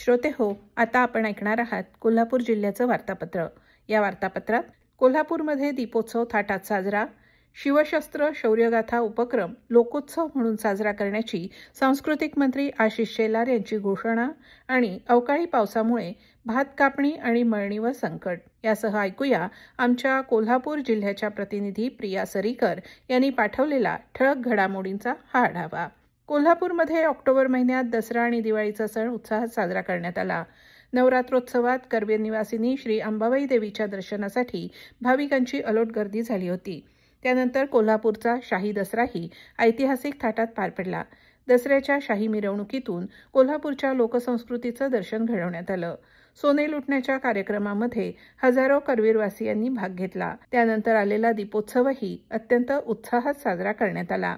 श्रोते हो, आता आपण ऐकणार आहात कोल्हापूर जिल्ह्याचं वार्तापत्र। या वार्तापत्रात कोल्हापूरमध्ये दीपोत्सव थाटात साजरा, शिवशस्त्र शौर्यगाथा उपक्रम लोकोत्सव म्हणून साजरा करण्याची सांस्कृतिक मंत्री आशिष शेलार यांची घोषणा आणि अवकाळी पावसामुळे भात कापणी आणि मळणीवर संकट यासह ऐकूया आमच्या कोल्हापूर जिल्ह्याच्या प्रतिनिधी प्रिया सरीकर यांनी पाठवलेला ठळक घडामोडींचा हा आढावा। कोल्हापूरमध्ये ऑक्टोबर महिन्यात दसरा आणि दिवाळीचा सण उत्साहात साजरा करण्यात आला। नवरात्रोत्सवात करवीर निवासिनी श्री अंबाबाई देवीच्या दर्शनासाठी भाविकांची अलोट गर्दी झाली होती। त्यानंतर कोल्हापूरचा शाही दसराही ऐतिहासिक थाटात पार पडला। दसऱ्याच्या शाही मिरवणुकीतून कोल्हापूरच्या लोकसंस्कृतीचं दर्शन घडवण्यात आलं। सोने लुटण्याच्या कार्यक्रमामध्ये हजारो करवीरवासियांनी भाग घेतला। त्यानंतर आलेला दीपोत्सवही अत्यंत उत्साहात साजरा करण्यात आला।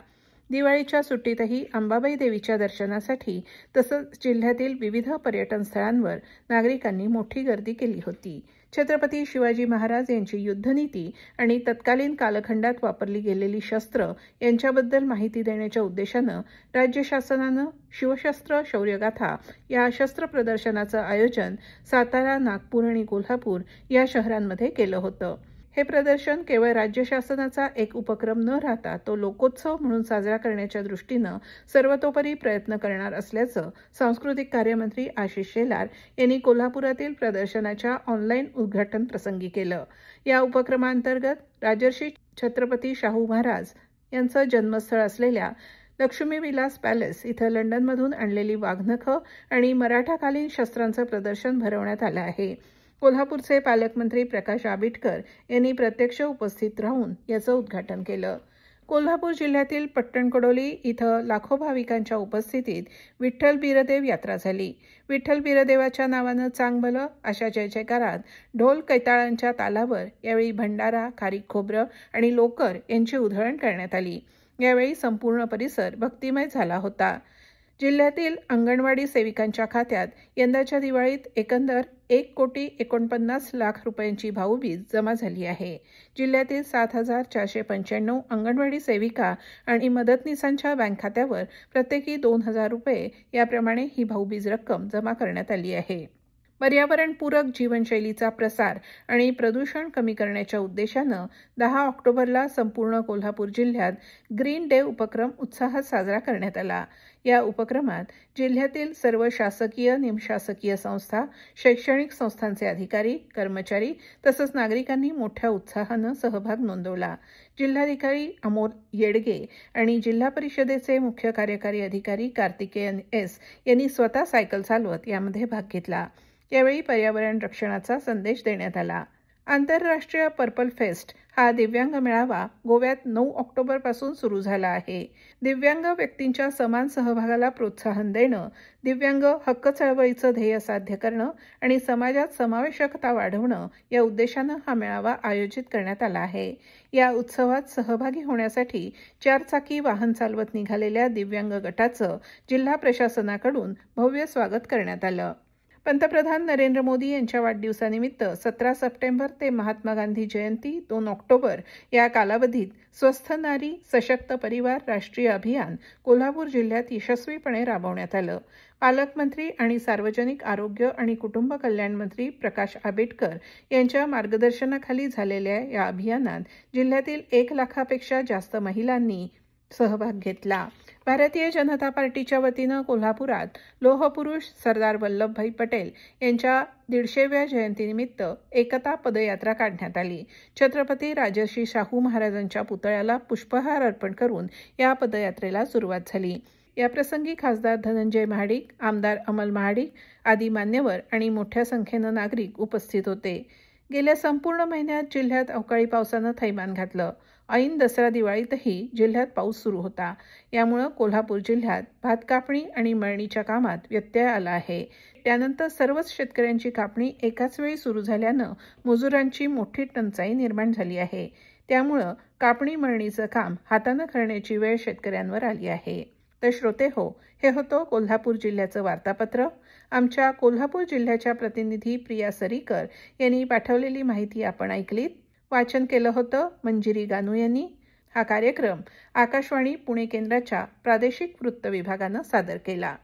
दिवाळीच्या सुट्टीतही अंबाबाई देवीच्या दर्शनासाठी तसंच जिल्ह्यातील विविध पर्यटन स्थळांवर नागरिकांनी मोठी गर्दी केली होती। छत्रपती शिवाजी महाराज यांची युद्धनीती आणि तत्कालीन कालखंडात वापरली गेलेली शस्त्र यांच्याबद्दल माहिती देण्याच्या उद्देशानं राज्य शासनानं शिवशस्त्र शौर्यगाथा या शस्त्र प्रदर्शनाचं आयोजन सातारा, नागपूर आणि कोल्हापूर या शहरांमध्ये केलं होतं। हे प्रदर्शन केवळ राज्य शासनाचा एक उपक्रम न राहता तो लोकोत्सव म्हणून साजरा करण्याच्या दृष्टीनं सर्वतोपरी प्रयत्न करणार असल्याचं सांस्कृतिक कार्यमंत्री आशिष शेलार यांनी कोल्हापुरातील प्रदर्शनाच्या ऑनलाईन उद्घाटन प्रसंगी केलं। या उपक्रमांतर्गत राजर्षी छत्रपती शाहू महाराज यांचं जन्मस्थळ असलेल्या लक्ष्मी विलास पॅलेस इथं लंडनमधून आणलेली वाघनखं आणि मराठाकालीन शस्त्रांचं प्रदर्शन भरवण्यात आलं आहे। कोल्हापूरचे पालकमंत्री प्रकाश आबिटकर यांनी प्रत्यक्ष उपस्थित राहून याचं उद्घाटन केलं। कोल्हापूर जिल्ह्यातील पट्टणकडोली इथं लाखो भाविकांच्या उपस्थितीत विठ्ठल बिरदेव यात्रा झाली। विठ्ठल बिरदेवाच्या नावानं चांगभलं अशा जयजयकारात ढोल कैताळांच्या तालावर यावेळी भंडारा, खारीक खोबरं आणि लोकर यांची उधळण करण्यात आली। यावेळी संपूर्ण परिसर भक्तिमय झाला होता। जिल्ह्यातील अंगणवाडी सेविकांच्या खात्यात यंदाच्या दिवाळीत एकंदर 1,49,00,000 रुपयांची भाऊबीज जमा झाली आहे। जिल्ह्यातील 7,495 अंगणवाडी सेविका आणि मदतनीसांच्या बँक खात्यावर प्रत्येकी 2,000 रुपये याप्रमाणे ही भाऊबीज रक्कम जमा करण्यात आली आहे। पर्यावरणपूरक जीवनशैलीचा प्रसार आणि प्रदूषण कमी करण्याच्या उद्देशानं 10 ऑक्टोबरला संपूर्ण कोल्हापूर जिल्ह्यात ग्रीन डे उपक्रम उत्साहात साजरा करण्यात आला। या उपक्रमात जिल्ह्यातील सर्व शासकीय, निमशासकीय संस्था, शैक्षणिक संस्थांचे अधिकारी, कर्मचारी तसंच नागरिकांनी मोठ्या उत्साहानं सहभाग नोंदवला। जिल्हाधिकारी अमोल येडगे आणि जिल्हा परिषदेचे मुख्य कार्यकारी अधिकारी कार्तिकेयन एस यांनी स्वतः सायकल चालवत यामध्ये भाग घेतला। यावेळी पर्यावरण रक्षणाचा संदेश देण्यात आला। आंतरराष्ट्रीय पर्पल फेस्ट हा दिव्यांग मेळावा गोव्यात 9 ऑक्टोबरपासून सुरू झाला आहे। दिव्यांग व्यक्तींच्या समान सहभागाला प्रोत्साहन देणं, दिव्यांग हक्क चळवळीचं ध्येय साध्य करणं आणि समाजात समावेशकता वाढवणं या उद्देशानं हा मेळावा आयोजित करण्यात आला आहे। या उत्सवात सहभागी होण्यासाठी 4 चाकी वाहन चालवत निघालेल्या दिव्यांग गटाचं जिल्हा प्रशासनाकडून भव्य स्वागत करण्यात आलं। पंतप्रधान नरेंद्र मोदी यांच्या वाढदिवसानिमित्त 17 सप्टेंबर ते महात्मा गांधी जयंती 2 ऑक्टोबर या कालावधीत स्वस्थ नारी सशक्त परिवार राष्ट्रीय अभियान कोल्हापूर जिल्ह्यात यशस्वीपणे राबवण्यात आलं। पालकमंत्री आणि सार्वजनिक आरोग्य आणि कुटुंब कल्याण मंत्री प्रकाश आबिटकर यांच्या मार्गदर्शनाखाली झालेल्या या अभियानात जिल्ह्यातील 1 लाखापेक्षा जास्त महिलांनी सहभाग घेतला। भारतीय जनता पार्टीच्या वतीनं कोल्हापुरात लोहपुरुष सरदार वल्लभभाई पटेल यांच्या 150व्या जयंतीनिमित्त एकता पदयात्रा काढण्यात आली। छत्रपती राजर्षी शाहू महाराजांच्या पुतळ्याला पुष्पहार अर्पण करून या पदयात्रेला सुरुवात झाली। याप्रसंगी खासदार धनंजय महाडिक, आमदार अमल महाडिक आदी मान्यवर आणि मोठ्या संख्येनं नागरिक उपस्थित होते। गेल्या संपूर्ण महिन्यात जिल्ह्यात अवकाळी पावसानं थैमान घातलं। ऐन दसरा दिवाळीतही जिल्ह्यात पाऊस सुरू होता। यामुळे कोल्हापूर जिल्ह्यात भात कापणी आणि मळणीच्या कामात व्यत्यय आला आहे। त्यानंतर सर्वच शेतकऱ्यांची कापणी एकाच वेळी सुरू झाल्यानं मजुरांची मोठी टंचाई निर्माण झाली आहे। त्यामुळे कापणी मळणीचं काम हातानं करण्याची वेळ शेतकऱ्यांवर आली आहे। तर श्रोते हो, हे होतं कोल्हापूर जिल्ह्याचं वार्तापत्र। आमच्या कोल्हापूर जिल्ह्याच्या प्रतिनिधी प्रिया सरीकर यांनी पाठवलेली माहिती आपण ऐकलीत। वाचन केलं होतं मंजिरी गानू यांनी। हा कार्यक्रम आकाशवाणी पुणे केंद्राच्या प्रादेशिक वृत्त विभागानं सादर केला।